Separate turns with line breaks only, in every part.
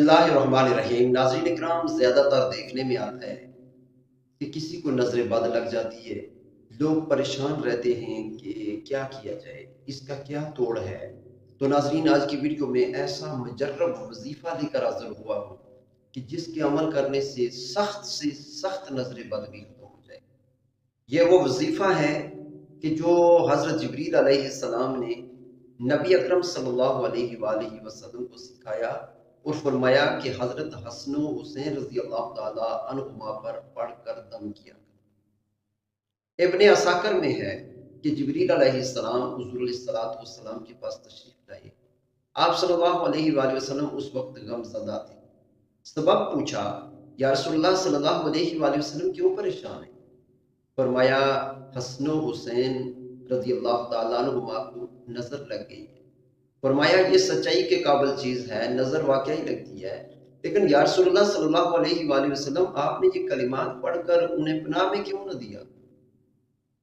बिस्मिल्लाहिर्रहमानिर्रहीम। नाज़रीन इकराम, ज़्यादातर देखने में आता है कि किसी को नज़र बद लग जाती है, लोग परेशान रहते हैं कि क्या किया जाए, इसका क्या तोड़ है। तो नाज़रीन, आज की वीडियो में ऐसा मुजर्रब वजीफ़ा लेकर हाज़िर हुआ हूँ कि जिसके अमल करने से सख्त नज़र बद भी खत्म हो जाए। ये वो वजीफ़ा है कि जो हज़रत जिब्रील अलैहिस्सलाम ने नबी अकरम सल्लल्लाहु अलैहि वसल्लम को सिखाया और फरमाया कि हज़रत हसन व हुसैन रज़ी अल्लाह ताला अन्हुमा पर पढ़कर दम किया। इब्ने असाकर में है कि जिब्रील अलैहिस्सलाम हुज़ूर अलैहिस्सलातु वस्सलाम के पास तशरीफ लाए। आप सल्लल्लाहु अलैहि वसल्लम उस वक्त गमज़दा थे। सबब पूछा, या रसूलुल्लाह सल्लल्लाहु अलैहि वसल्लम क्यों परेशान हैं? फरमाया, हसन व हुसैन रज़ी अल्लाह ताला अन्हुमा को नज़र लग गई है। फरमाया, ये सच्चाई के काबिल चीज़ है, नज़र वाक़ई लगती है, लेकिन या रसूलुल्लाह सल्लल्लाहु अलैहि वसल्लम आपने ये कलिमात पढ़कर उन्हें पनाह में क्यों न दिया?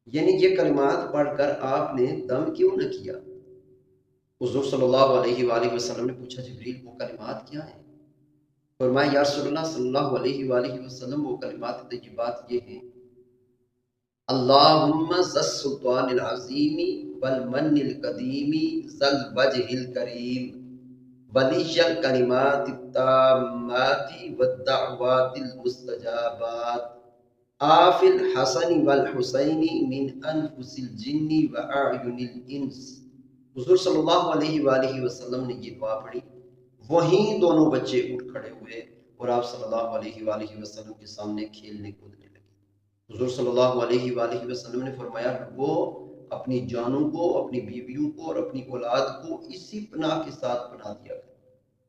यानी ये कलिमात पढ़कर आपने दम क्यों न किया? हुज़ूर सल्लल्लाहु अलैहि वसल्लम ने पूछा, जिब्रील वो कलिमात क्या हैं? फरमाया, या रसूलुल्लाह सल्लल्लाहु अलैहि वसल्लम वो कलिमात तय्यबात ये हैं, अल्लाहुम्मा ज़स्सुल्तानिल अज़ीमी वल मन्निल कदीमी ज़ल वजहिल करीम वलिय्यल कलिमातित ताम्माति वद्दअवातिल मुस्तजाबात आफिल हसनी वल हुसैनी मिन अनफुसिल जिन्नी व अयुनिल इंस। हुज़ूर सल्लल्लाहु अलैहि वसल्लम ने ये दुआ पढ़ी। वहीं दोनों बच्चे उठ खड़े हुए और आप सल्लल्लाहु अलैहि वसल्लम के सामने खेलने कूदने लगे। हुज़ूर सल्लल्लाहु अलैहि वसल्लम ने फरमाया, वो अपनी जानों को, अपनी बीवियों को और अपनी औलाद को इसी पनाह के साथ पनाह दिया करो,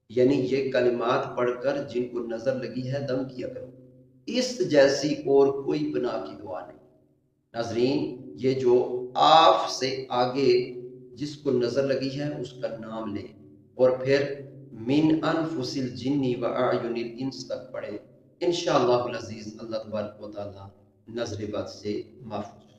यानी ये कलिमात पढ़कर जिनको नजर लगी है दम किया करो। इस जैसी और कोई पनाह की दुआ नहीं। नाजरीन, ये जो आफ से आगे जिसको नजर लगी है उसका नाम लें और फिर मिन अनफुसिल जिन्नी व अयुनिल इंस तक पढ़े। इंशाअल्लाहुल अज़ीज़ अल्लाह तबारक व तआला नज़र बद से महफूज